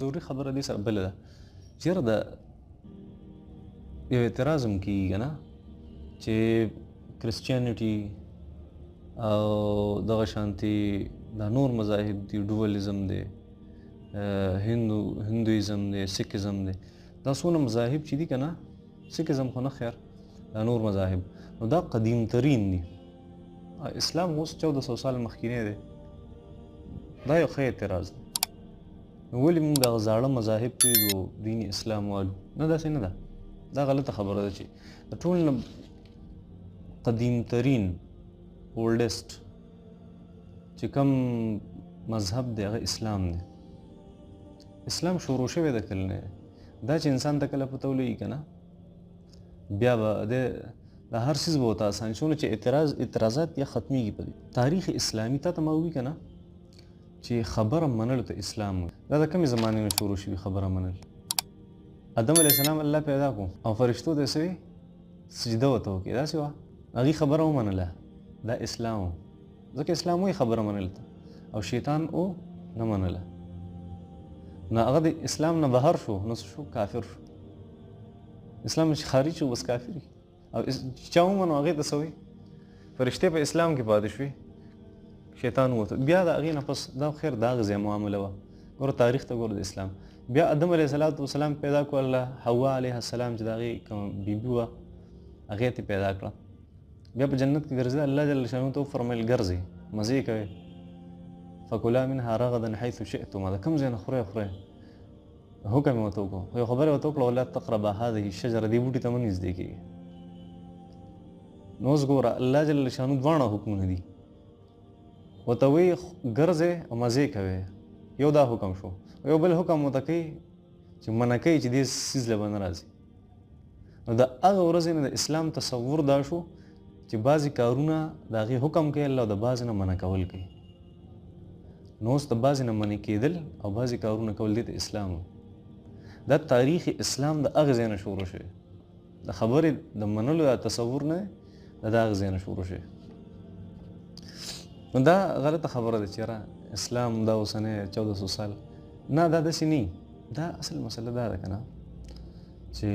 ضروري خبره دې سره بله ده چېرې د یو اعتراض هم کېږي که نه چې کرسچینټي او دغه شانتې دا نور مذاهب دي ډوولیزم دی هندویزم دی سکیزم دی دا څونه مذاهب چې دي که نه سکیزم خو نه خیر دا نور مذاهب نو دا قدیم ترین دي اسلام اوس 1400 سال مخکینی دی دا یو ښه اعتراض دی نو ولې موږ دغه زاړه مذاهب پرېږدو دین اسلام والو نه داسې نه ده دا غلطه خبره ده چې د ټول نه قدیم ترین اولډسټ چې کوم مذهب دی هغه اسلام دی اسلام شروع شوی د کله نه دا چې انسان ته کله پته ولګي که نه بیا به د هر څیز به ورته اسان شي چې اعتراضات یا ختمیږي په دې تاریخ اسلامي تا ته ما ووي که نه چې خبره منلو ته اسلام دا د کومې زمانې نه شروع شوي خبره منل آدم علیه السلام الله پیدا کو او فرشتو ته څه سجده ورته وکړي داسې وه هغې خبره ومنله دا اسلام و ځکه اسلام وایي خبره منل ته او شیطان او نه منله نو هغه د اسلام نه بهر شو نو شو کافر شو اسلام چې خارج شو بس کافر او چا ومنو هغې ته څه وایي فرشتې په اسلام کې پاتې شوې شیطان وته بیا د هغې نه پس دا خیر دا غځې معامله وه ګوره تاریخ ته ګوره د اسلام بیا آدم علیه السلام پیدا کړو الله حوا علیه السلام چې د هغې کومه بیبي وه هغې ته پیدا کړه بیا په جنت کې ګرځېده الله جل شانو ته وفرمیل ګرځئ مزې کوئ فکلا منها رغدا حیث شئتما د کوم ځای نه خورئ حکم یې ورته وکړو خو یو خبره یې ورته وکړه ولا تقربا هذه الشجره دې بوټي ته مه نږدې کېږي نو اوس ګوره الله جل شانو دواړه حکمونه دي ورته وایي ګرځئ او مزې کوئ یو دا حکم شو یو بل حکم ورته کوي چې منع کوي چې دې څیز له به نه راځي نو د هغه ورځې نه د اسلام تصور دا شو چې بعضې کارونه د هغې حکم کوي الله او د بعضې نه منع کول کوي نو اوس د بعضې نه منع کېدل او بعضې کارونه کول دې ته اسلام دا تاریخ اسلام د هغې ځای نه شروع شوی د خبرې د منلو دا تصور نه د هغې ځای نه شروع شوی نو دا غلطه خبره ده چې اسلام دا اوسنی 1400 سال نه دا داسې نه دا اصل مسله دا ده که نه چې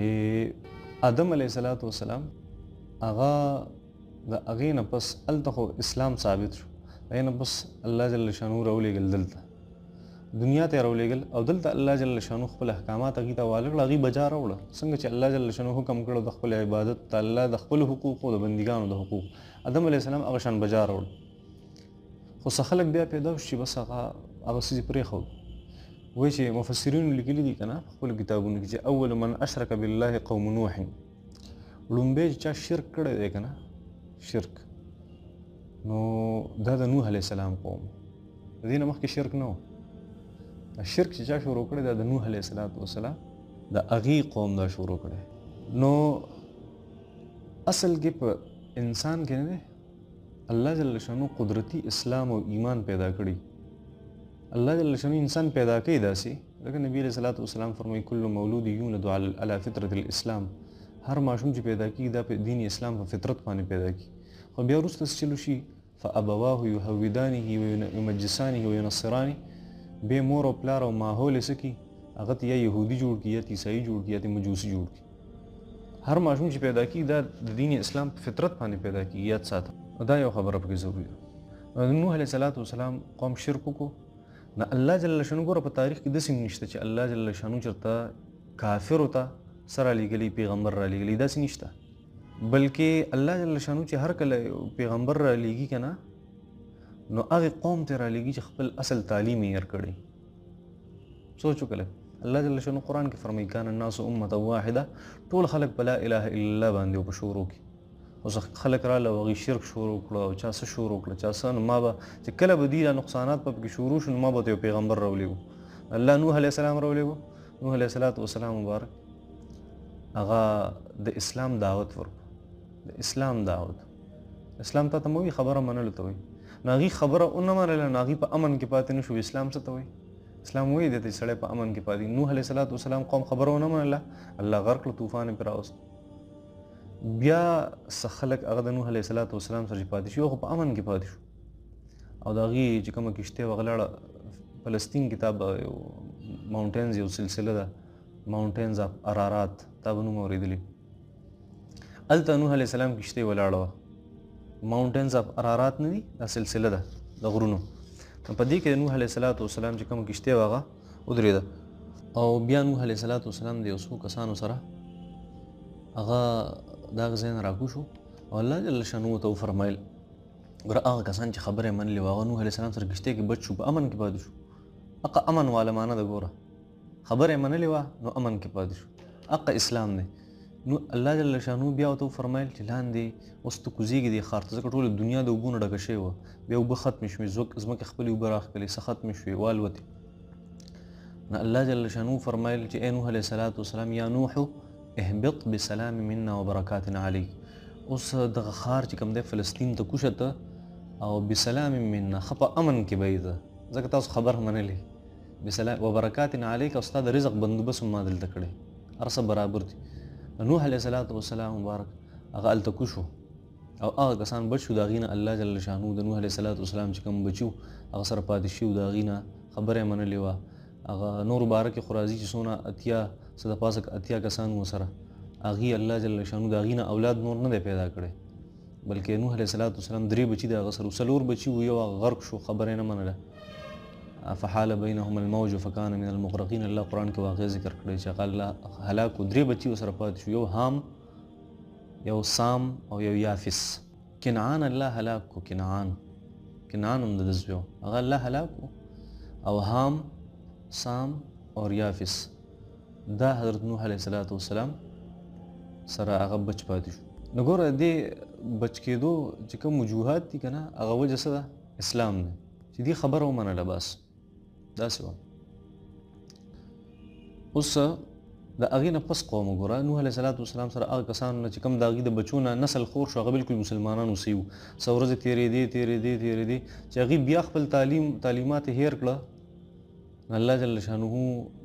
آدم علیه السلام هغه د هغې نه پس هلته خو اسلام ثابت شو هغې نه پس الله جل شانو راولېږل دلته دنیا ته یې راولېږل او دلته الله جل شانو خپل احکامات هغې ته حواله کړه هغې بجا راوړه څنګه چې الله جل شانو حکم کړو د خپل عبادت ته الله د خپلو حقوقو د بندګانو د حقوق آدم علیه السلام هغه شان بجا راوړه خو څه خلک بیا پیدا شو چې بس هغه څیز یې پرېښود وایي چې مفسرینو لیکلي دي که نه په خپلو کتابونو کې چې اول من اشرک بالله قوم نوح لومبی چې چا شرک کړی دی که نه شرک نو دا د نوح علیه السلام قوم د دې نه مخکې شرک نه و شرک چې چا شروع کړی دا د نوح علیه السلام د هغې قوم دا شروع کړی نو اصل کې په انسان کې نه دی الله جل شانو قدرتی اسلام او ایمان پیدا کړي الله جل شانو انسان پیدا کوي داسې لکه نبی علیه السلام فرمایي کل مولود یولد علی فطرة الاسلام هر ماشوم چې پیدا کېږي دا په دین اسلام په فطرت باندې پیدا کېږي خو بیا وروسته څه چلو شي فابواه یهودانه ویمجسانه وینصرانه بیا مور او پلار او ماحول یې څه کړي هغه ته یا یهودي جوړ کړي یا عیسایي جوړ کړي یا مجوسي جوړ کړي هر ماشوم چې پیدا کېږي دا د دین اسلام په فطرت باندې پیدا کېږي یاد ساته دا یو خبره پکې ضروري ده نوح علیه السلام قوم شرک وکړو نه الله جل شانو ګوره په تاریخ کې داسې نشته چې الله جل شانو چېرته کافرو ته څه رالیږلي پیغمبر رالیږلي داسې نشته بلکې الله جل شانو چې هر کله پیغمبر رالیږي که نه نو هغې قوم ته رالیږي چې خپل اصل تعلیم یې هېر کړی سوچ وکړه الله جل شانو قرآن کې فرمایي کان الناس امة واحده ټول خلک په لا اله الا الله باندې په شروع کې اوس خلک راله او هغې شرک شروع کړه او چا څه شروع کړه چا څه نو ما به چې کله به دي دا نقصانات به پکې شروع شو نو ما به ته یو پیغمبر راولېږو الله نوح علیه السلام راولېږو نوح علیه السلام مبارک هغه د اسلام دعوت ورکړو د اسلام دعوت اسلام ته مو خبره منلو ته وایي نو هغې خبره ونه منله نو هغې په امن کې پاتې نه شو اسلام څه ته وایي اسلام وایي دی ته سړی په امن کې پاتې نوح علیه السلام قوم خبره ونه منله الله غرق کړه طوفان یې پرې راوست بیا څه خلک هغه د نوح علیه السلام سره چې پاتې شو خو په امن کې پاتې شو او د هغې چې کومه کښتۍ وه هغه لاړه فلسطین کې تا به ماونټینز یو سلسله ده، ماونټینز اف ارارات، تا به نوم اورېدلی. هلته نوح علیه السلام کشتۍ ولاړه وه. ماونټینز اف ارارات نه دي، دا سلسله ده د غرونو. نو په دې کې د نوح علیه السلام چې کومه کشتۍ وه هغه ودرېده. او بیا نوح علیه السلام د یو څو کسانو سره هغه د هغه ځای نه راکوز شو او الله جل شانه ورته وفرمیل ګوره هغه کسان چې خبره یې منلې وه هغه نوح علیه السلام سره کشتۍ کې بچ شو، په امن کې پاتې شو. هغه امن والا معنی ده، ګوره خبره یې منلې وه نو امن کې پاتې شو. هغه اسلام دی. نو الله جل شانه بیا ورته وفرمیل چې لاندې اوس ته کوزېږي دې ښار ته، ځکه ټوله دنیا د اوبو نه ډکه شوې وه. بیا اوبه ختمې شوې، ځمکې خپلې اوبه راښکلې، څه ختمې شوې، والوتې. نو الله جل شانه فرمایل چې ای نوح علیه السلام یا نوح اهبط بسلام منا وبرکات علیک. اوس دغه ښار چې کوم دی فلسطین ته کوشه ته او بسلام منا ښه په امن کې به یې ته، ځکه تاسو خبر منلې. بسلام وبرکات علیک، او ستا د رزق بندوبست هم ما دلته کړی، هر څه برابر دي. نوح علیه السلام مبارک هغه هلته کوز شو او هغه کسان بچ شو د هغې نه. الله جل شانه د نوح علیه السلام چې کوم بچي هغه سره پاتې شي د هغې نه خبره یې منلې وه. هغه نورو باره کې خو راځي چې څونه اتیا څه د پاسه اتیا کسان وو سره، هغې الله جل شانه د هغې نه اولاد نور نه دی پیدا کړی، بلکې نوح علیه السلام 3 بچي د هغه سره 4 بچي وو، یو هغه غرق شو، خبره یې نه منله. فحال بینهم الموج فکان من المغرقین. الله قرآن کې واقع ذکر کړی چې هغه الله هلاک کړو. 3 بچي ورسره پاتې شو، یو حام، یو سام او یو یافس. کنعان الله هلاک کړو، کنعان هم د ده زوی و، هغه الله هلاک کړو. او حام، سام اور یافس دا حضرت نوح علیه السلام سره هغه بچ پاتې شو. نو ګوره دې بچ کېدو چې کوم وجوهات دي که نه، هغه وجه څه ده؟ اسلام دی چې دې خبره ومنله. بس داسې وه. اوس د هغې نه پس قوم وګوره، نوح علیه السلام سره هغه کسانو نه چې کوم د هغې د بچو نه نسل خور شو، هغه بلکل مسلمانان اوسئ وو. څه ورځې تېرېدې چې هغې بیا خپل تعلیمات هیر کړه. الله جل شانه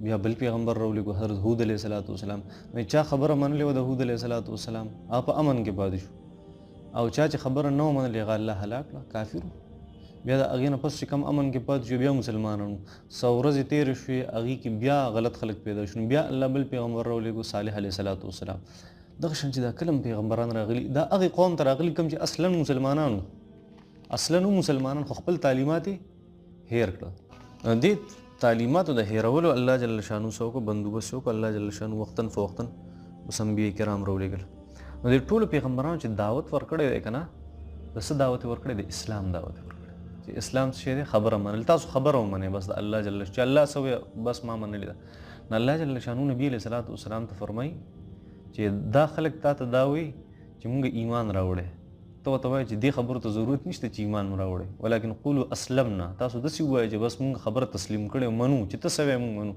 بیا بل پیغمبر راولېږو، حضرت هود علیه السلام. چا خبره منلې وه د هود علیه السلام هغه په امن کې پاتې شو، او چا چې خبره نه وه منلې هغه الله هلاک کړه، کافر و. بیا د هغې نه پس چې کم امن کې پاتې شو بیا مسلمانان وو. 100 ورځې تېرې شوې هغې کې بیا غلط خلک پیدا شول، بیا الله بل پیغمبر راولېږو صالح علیه السلام. دغه شان چې دا کله پیغمبران راغلي دا هغې قوم ته راغلي کوم چې اصلا مسلمانان وو، اصلا مسلمانان خو خپل تعلیمات یې هیر کړه. دې تعلیماتو د هیرولو الله جل شانو څه وکړو؟ بندوبست وکړو. الله جل شانو وختاً فوختاً اوس انبیاء کرام راولېږل. نو دې ټولو پیغمبرانو چې دعوت ورکړی دی که نه، د څه دعوت یې ورکړی دی؟ اسلام دعوت یې ورکړی چې اسلام څه شی دی؟ خبره منل. تاسو خبره ومنئ بس د الله جل چې الله څه ویل بس ما منلې ده. نو الله جل شانو نبي علیه السلام ته فرمایي چې دا خلک تا ته دا وایي چې مونږ ایمان راوړی، ته ورته وایه چې دې خبرو ته ضرورت نشته چې ایمان مو راوړی، ولیکن قولو اسلمنا، تاسو داسې ووایه چې بس مونږ خبره تسلیم کړې او منو چې ته څه وایې مونږ منو.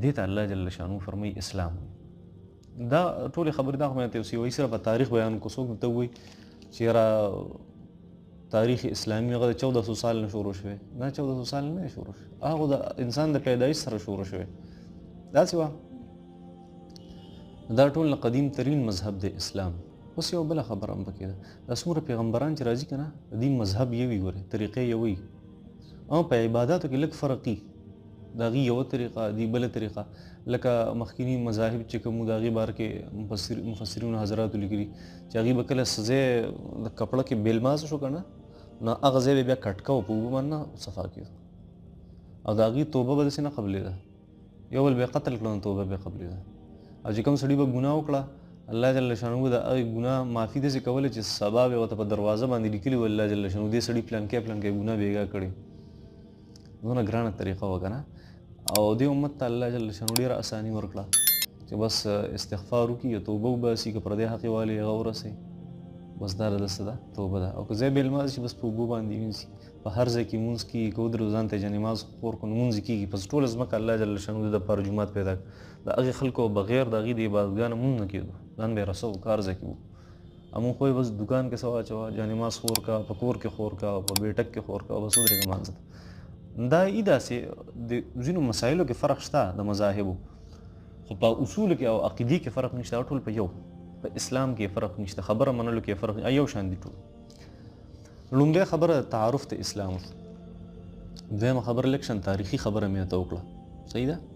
دې ته الله جل شانو فرمایي اسلام. دا ټولې خبرې دا خو مې ته یو صرف تاریخ بیان کو، څوک ته وایي چې یاره تاریخ اسلامي هغه د 1400 سال نه شروع شوی، نه 1400 سال نه شروع شوی، هغه د انسان د پیدایش سره شروع شوی. داسې وه. دا ټول قدیم ترین مذهب دی اسلام. اوس یو بله خبره هم پکې ده، دا څومره پیغمبران چې راځي که نه د دې مذهب یو وي، ګورې طریقې یو وي، اما په عباداتو کې لږ فرق وي. د هغې یوه طریقه دي بله طریقه، لکه مخکینی مذاهب چې کوم د هغې باره کې مفسرینو حضراتو لیکلي چې هغې به کله ځای د کپړه کې بیلماز شو که نه، نو هغه ځای به بیا کټکه و په اوبه باندې نه صفا کېده، او د هغې توبه به داسې نه قبلېده. یو بل به یې قتل کړه نو توبه به یې قبلېده. او چې کوم سړي به ګناه وکړه الله جل شانو د هغې ګناه معافي داسې کوله چې سبا به یې ورته په دروازه باندې لیکلي و الله جل شانو دې سړي پلانکی ګناه بېګا کړې. دونه ګرانه طریقه وه که نه. او دې امت ته الله جل شانو ډېره اساني ورکړه چې بس استغفار وکړي یا توبه وباسي، که پردی حقې والي هغه ورسوي، بس دا د څه ده؟ توبه ده. او که ځای بې لماز شي بس په اوبو باندې وینځي، په هر ځای کې مونځ کېږي، که ودرېدو ځان ته یې جانماز خور کړو نو مونځ یې کېږي. پس ټوله ځمکه الله جل شانو د دپاره جومات پیدا کړه. د هغې خلکو بغیر د هغې د عبادتګانو مونځ نه کېدو، ځان به یې رسو کار ځای کې وو. مونږ خو یې بس دوکان کې څه واچوه، جانماز خور کا، په کور کې خور کا، په بیټک کې خور کا، بس ودرېږه مانځه ته. دا یې داسې د ځینو مسایلو کې فرق شته د مذاهبو، خو په اصولو کې او عقیدې کې فرق نشته. ټول په یو، په اسلام کې فرق نشته، خبره منلو کې فرق یو شان دي ټول. لومړی خبره تعارف ته اسلام شو. دویمه خبره لږ شان تاریخي خبره مې ته وکړه صحیح ده